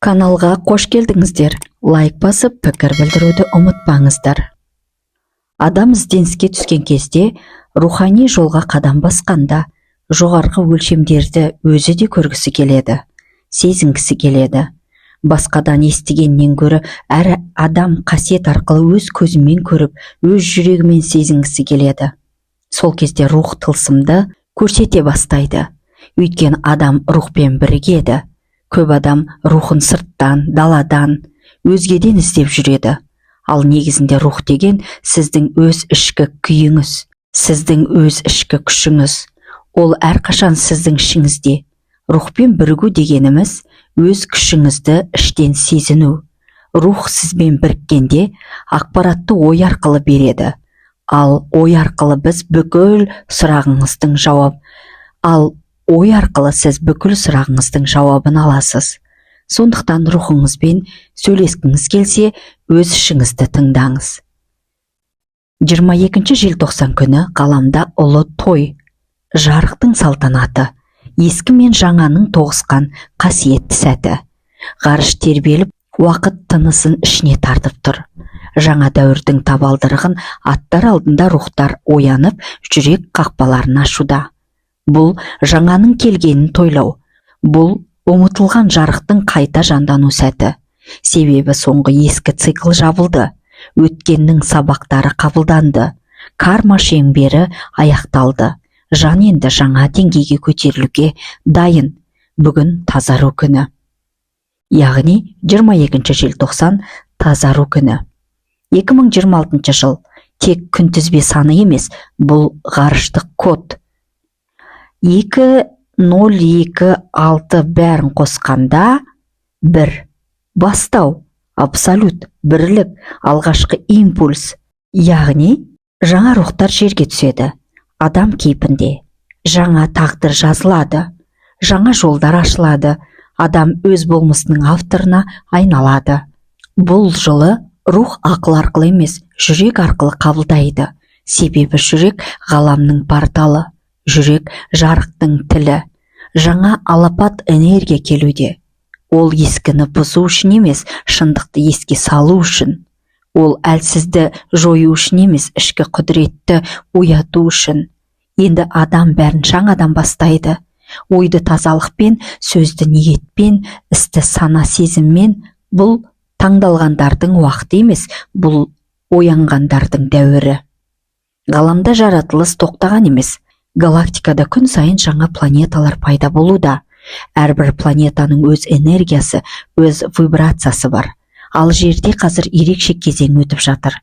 Каналға қош келдіңіздер. Лайк басып, пікір білдіруді ұмытпаңыздар. Адам ізденіске түскен кезде, рухани жолға қадам басқанда, жоғарғы өлшемдерді өзі де көргісі келеді, сезінгісі келеді. Басқадан естігеннен гөрі әр адам қасиет арқылы өз көзімен көріп, өз жүрегімен сезінгісі келеді. Сол кезде рух тылсымды көрсете бастайды. Өйткені адам рухпен бірігеді. Көп адам рухын сырттан, даладан, өзгеден іздеп жүреді. Ал негізінде рух деген сіздің өз ішкі күйіңіз, сіздің өз ішкі күшіңіз. Ол әрқашан сіздің ішіңізде. Рухпен бірігу дегеніміз өз күшіңізді іштен сезіну. Рух сізбен біріккенде ақпаратты ой арқылы береді. Ал ой арқылы біз бүкіл сұрағыңыздың жауабын аласыз. Сондықтан рухыңызбен сөйлескіңіз келсе, өз ішіңізді тыңдаңыз. 22 желтоқсан күні ғаламда ұлы той, жарықтың салтанаты, ескі мен жаңаның тоғысқан қасиетті сәті. Ғарыш тербеліп, уақыт тынысын ішіне тартып тұр. Жаңа дәуірдің табалдырығын аттар алдында рухтар оянып, жүрек қақпаларын ашуда. Бұл жаңаның келгенін тойлау. Бұл ұмытылған жарықтың қайта жандану сәті. Себебі соңғы ескі цикл жабылды. Өткеннің сабақтары қабылданды. Карма шеңбері аяқталды. Жан енді жаңа деңгейге көтерілуге дайын. Бүгін тазару күні. Яғни 22 желтоқсан тазару күні. 2026 жыл тек күнтізбе саны емес, бұл ғарыштық код. 2-0-2-6 бәрін қосқанда 1. Бастау, абсолют, бірлік, алғашқы импульс. Яғни, жаңа рухтар жерге түседі. Адам кейпінде. Жаңа тағдыр жазылады. Жаңа жолдар ашылады. Адам өз болмысының авторына айналады. Бұл жылы рух ақыл арқылы емес, жүрек арқылы қабылдайды. Себебі жүрек ғаламның порталы. Жүрек жарықтың тілі. Жаңа алапат энергия келуде. Ол ескіні бұзу үшін емес, шындықты еске салу үшін. Ол әлсізді жою үшін емес, ішкі құдіретті ояту үшін. Енді адам бәрін жаңадан бастайды. Ойды тазалықпен, сөзді ниетпен, істі сана сезіммен. Бұл таңдалғандардың уақыты емес, бұл оянғандардың дәуірі. Ғаламда жаратылыс тоқтаған емес. Галактикада күн сайын жаңа планеталар пайда болуда. Әрбір планетаның өз энергиясы, өз вибрациясы бар. Ал жерде қазір ерекше кезең өтіп жатыр.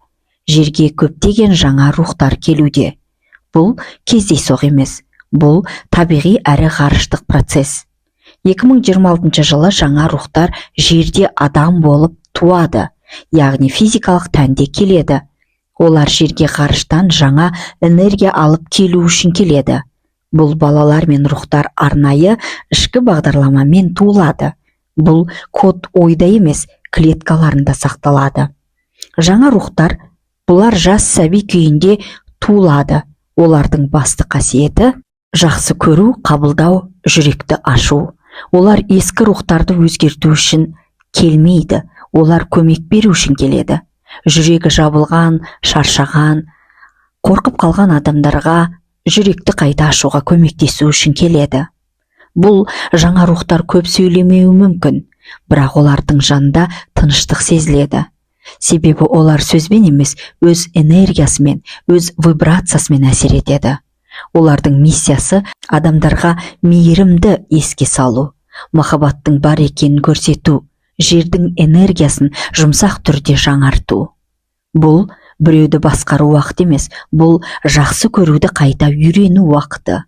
Жерге көптеген жаңа рухтар келуде. Бұл кездейсоқ емес. Бұл табиғи әрі ғарыштық процесс. 2026 жылы жаңа рухтар жерде адам болып туады. Яғни физикалық тәнде келеді. Олар жерге ғарыштан жаңа энергия алып келу үшін келеді. Бұл балалар мен рухтар арнайы ішкі бағдарламамен туылады. Бұл код ойда емес, клеткаларында сақталады. Жаңа рухтар, бұлар жас сәби күйінде туылады. Олардың басты қасиеті жақсы көру, қабылдау, жүректі ашу. Олар ескі рухтарды өзгерту үшін келмейді. Олар көмек беру үшін келеді. Жүрегі жабылған, шаршаған, қорқып қалған адамдарға жүректі қайта ашуға көмектесу үшін келеді. Бұл жаңа рухтар көп сөйлемеуі мүмкін, бірақ олардың жанында тыныштық сезіледі. Себебі олар сөзбен емес, өз энергиясымен, өз вибрациясымен әсер етеді. Олардың миссиясы адамдарға мейірімді еске салу, махаббаттың бар екенін көрсету, жердің энергиясын жұмсақ түрде жаңарту. Бұл біреуді басқару уақыт емес, бұл жақсы көруді қайта үйрену уақыты.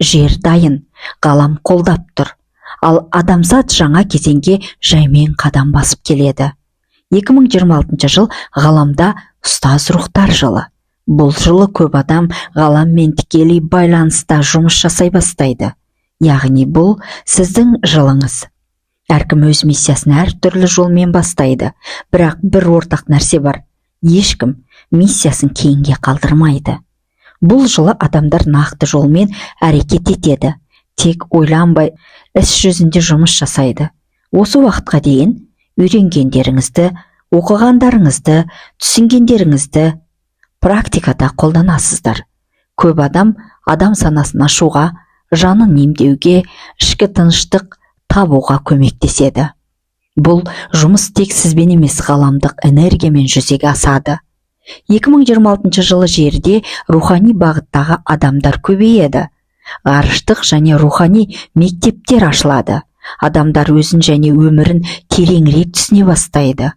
Жер дайын, ғалам қолдап тұр. Ал адамзат жаңа кезеңге жаймен қадам басып келеді. 2026 жыл ғаламда ұстаз рухтар жылы. Бұл жылы көп адам ғаламмен тікелей байланыста жұмыс жасай бастайды. Яғни бұл сіздің жылыңыз. Әркім өз миссиясын әртүрлі жолмен бастайды, бірақ бір ортақ нәрсе бар. Ешкім миссиясын кейінге қалдырмайды. Бұл жылы адамдар нақты жолмен әрекет етеді. Тек ойланбай, іс жүзінде жұмыс жасайды. Осы уақытқа дейін үйренгендеріңізді, оқығандарыңызды, түсінгендеріңізді практикада қолданасыздар. Көп адам санасын ашуға, жанын емдеуге, ішкі тыныштық табуға көмектеседі. Бұл жұмыс тек сізбен емес, ғаламдық энергиямен жүзеге асады. 2026 жылы жерде рухани бағыттағы адамдар көбейеді. Ғарыштық және рухани мектептер ашылады. Адамдар өзін және өмірін тереңірек түсіне бастайды.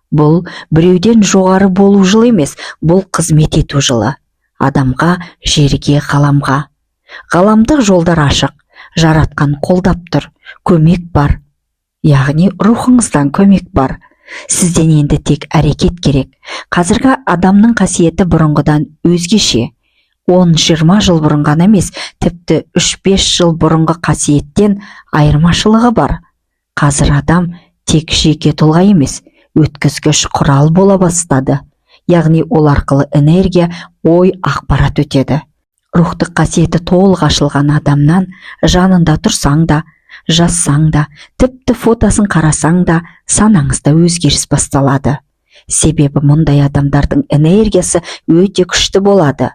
Бұл біреуден жоғары болу жылы емес, бұл қызмет ету жылы. Адамға, жерге, ғаламға. Ғаламдық жолдар ашық, жаратқан қолдап тұр, көмек бар. Яғни рухыңыздан көмек бар. Сізден енді тек әрекет керек. Қазіргі адамның қасиеті бұрынғыдан өзгеше. 10-20 жыл бұрын ғана емес, тіпті 3-5 жыл бұрынғы қасиеттен айырмашылығы бар. Қазір адам тек жеке тұлға емес, өткізгіш құрал бола бастады. Яғни ол арқылы энергия, ой, ақпарат өтеді. Рухтық қасиеті толық ашылған адамнан жанында тұрсаң да, жазсаң да, тіпті фотосын қарасаң да, санаңызда өзгеріс басталады. Себебі мұндай адамдардың энергиясы өте күшті болады.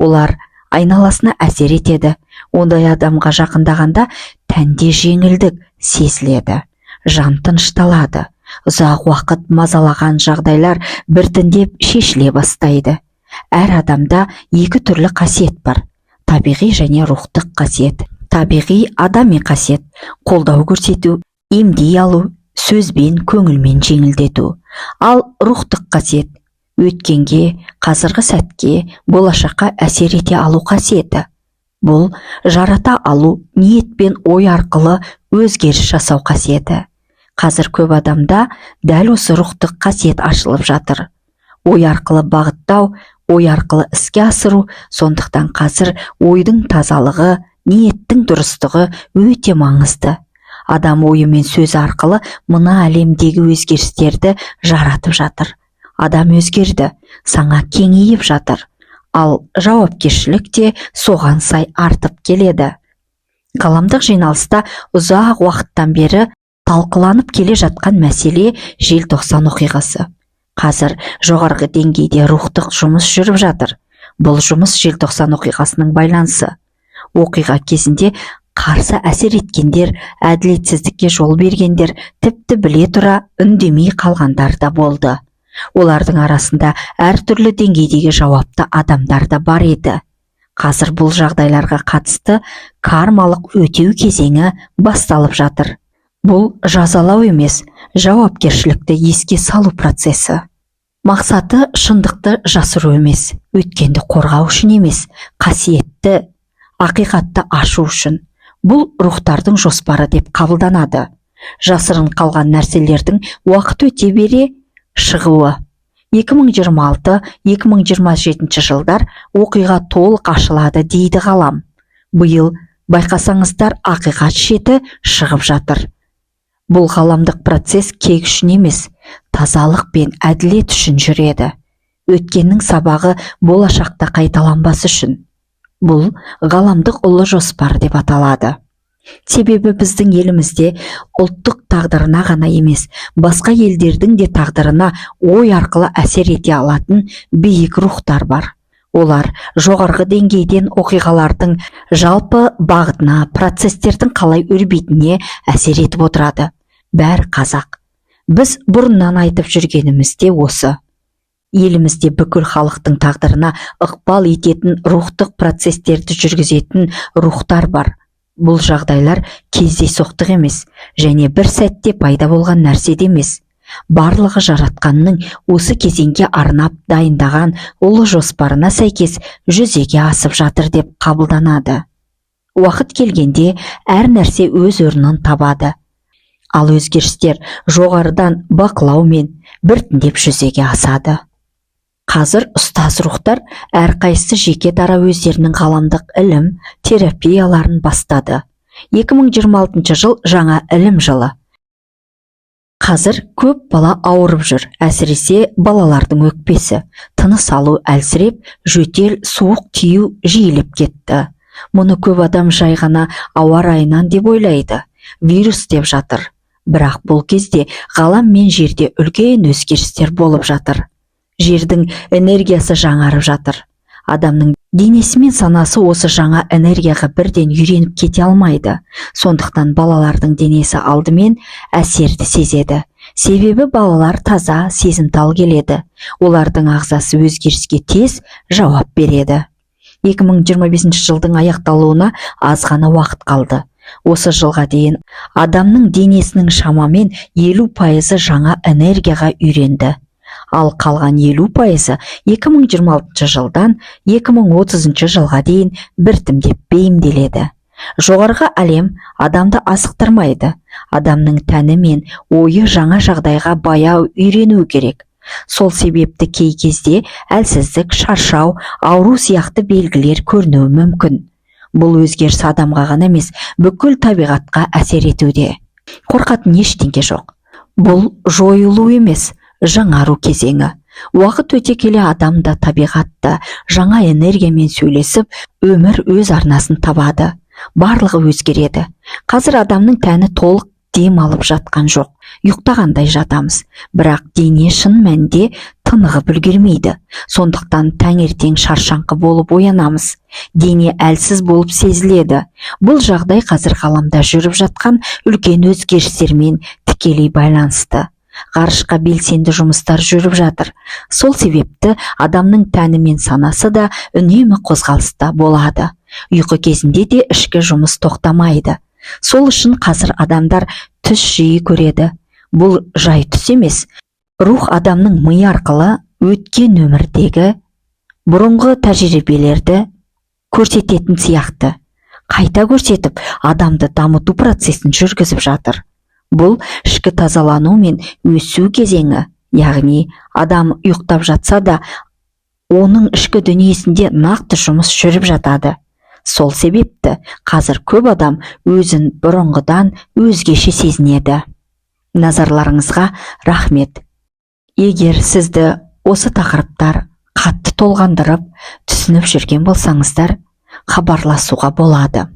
Олар айналасына әсер етеді. Ондай адамға жақындағанда тәнде жеңілдік сезіледі. Жан тынышталады. Ұзақ уақыт мазалаған жағдайлар біртіндеп шешіле бастайды. Әр адамда екі түрлі қасиет бар. Табиғи және рухтық қасиет. Табиғи адами қасиет: қолдау көрсету, емдей алу, сөзбен, көңілмен жеңілдету. Ал рухтық қасиет: өткенге, қазіргі сәтке, болашаққа әсер ете алу қасиеті. Бұл жарата алу, ниет пен ой арқылы өзгеріс жасау қасиеті. Қазір көп адамда дәл осы рухтық қасиет ашылып жатыр. Ой арқылы бағыттау, ой арқылы іске асыру. Сондықтан қазір ойдың тазалығы, ниеттің дұрыстығы өте маңызды. Адам ойы мен сөзі арқылы мына әлемдегі өзгерістерді жаратып жатыр. Адам өзгерді, саңа кеңейіп жатыр. Ал жауапкершілік те соған сай артып келеді. Ғаламдық жиналыста ұзақ уақыттан бері талқыланып келе жатқан мәселе желтоқсан оқиғасы. Қазір жоғарғы деңгейде рухтық жұмыс жүріп жатыр. Бұл жұмыс желтоқсан оқиғасының байланысы. Оқиға кезінде қарсы әсер еткендер, әділетсіздікке жол бергендер, тіпті біле тұра үндемей қалғандар да болды. Олардың арасында әртүрлі деңгейдегі жауапты адамдар да бар еді. Қазір бұл жағдайларға қатысты кармалық өтеу кезеңі басталып жатыр. Бұл жазалау емес, жауапкершілікті еске салу процесі. Мақсаты шындықты жасыру емес, өткенді қорғау үшін емес, қасиетті, ақиқатты ашу үшін. Бұл рухтардың жоспары деп қабылданады. Жасырын қалған нәрселердің уақыт өте бере шығуы. 2026-2027 жылдар оқиға толық ашылады дейді ғалам. Биыл байқасаңыздар ақиқат шеті шығып жатыр. Бұл ғаламдық процесс кек үшін емес, тазалық пен әділет үшін жүреді. Өткеннің сабағы болашақта қайталанбас үшін. Бұл ғаламдық ұлы жоспар деп аталады. Себебі біздің елімізде ұлттық тағдырына ғана емес, басқа елдердің де тағдырына ой арқылы әсер ете алатын биік рухтар бар. Олар жоғарғы деңгейден оқиғалардың жалпы бағытына, процестердің қалай өрбитіне әсер етіп отырады. Бәрі қазақ. Біз бұрыннан айтып жүргеніміз де осы. Елімізде бүкіл халықтың тағдырына ықпал ететін рухтық процестерді жүргізетін рухтар бар. Бұл жағдайлар кездейсоқтық емес, және бір сәтте пайда болған нәрсе де емес. Барлығы жаратқанның осы кезеңге арнап дайындаған ұлы жоспарына сәйкес жүзеге асып жатыр деп қабылданады. Уақыт келгенде әр нәрсе өз орнын табады. Ал өзгерістер жоғарыдан бақылаумен біртіндеп жүзеге асады. Қазір ұстаз рухтар әрқайсысы жеке дара өздерінің ғаламдық ілім, терапияларын бастады. 2026 жыл жаңа ілім жылы. Қазір көп бала ауырып жүр, әсіресе балалардың өкпесі. Тыныс алу әлсіреп, жөтел, суық тию жиілеп кетті. Мұны көп адам жай ғана ауа райынан деп ойлайды. Вирус деп жатыр. Бірақ бұл кезде ғалам мен жерде үлкен өзгерістер болып жатыр. Жердің энергиясы жаңарып жатыр. Адамның денесі мен санасы осы жаңа энергияға бірден үйреніп кете алмайды. Сондықтан балалардың денесі алдымен әсерді сезеді. Себебі балалар таза, сезімтал келеді. Олардың ағзасы өзгеріске тез жауап береді. 2025 жылдың аяқталуына аз ғана уақыт қалды. Осы жылға дейін адамның денесінің шамамен 50% жаңа энергияға үйренді. Ал қалған 50% 2026 жылдан 2030 жылға дейін біртіндеп бейімделеді. Жоғарғы әлем адамды асықтырмайды. Адамның тәні мен ойы жаңа жағдайға баяу үйрену керек. Сол себепті кей кезде әлсіздік, шаршау, ауру сияқты белгілер көрінуі мүмкін. Бұл өзгеріс адамға ғана емес, бүкіл табиғатқа әсер етуде. Қорқатын ештеңе жоқ. Бұл жойылу емес, жаңару кезеңі. Уақыт өте келе адам да табиғат та жаңа энергиямен сөйлесіп, өмір өз арнасын табады. Барлығы өзгереді. Қазір адамның тәні толық дем алып жатқан жоқ. Ұйықтағандай жатамыз. Бірақ дене шын мәнінде тынығып үлгермейді. Сондықтан таңертең шаршаңқы болып оянамыз. Дене әлсіз болып сезіледі. Бұл жағдай қазір ғаламда жүріп жатқан үлкен өзгерістермен тікелей байланысты. Ғарышқа белсенді жұмыстар жүріп жатыр. Сол себепті адамның тәні мен санасы да үнемі қозғалыста болады. Ұйқы кезінде де ішкі жұмыс тоқтамайды. Сол үшін қазір адамдар түс жиі көреді. Бұл жай түс емес. Рух адамның ми арқылы өткен өмірдегі бұрынғы тәжірибелерді көрсететін сияқты. Қайта көрсетіп, адамды дамыту процесін жүргізіп жатыр. Бұл ішкі тазалану мен өсу кезеңі, яғни адам ұйықтап жатса да, оның ішкі дүниесінде нақты жұмыс жүріп жатады. Сол себепті қазір көп адам өзін бұрынғыдан өзгеше сезінеді. Назарларыңызға рахмет. Егер сізді осы тақырыптар қатты толғандырып, түсініп жүрген болсаңыздар, хабарласуға болады.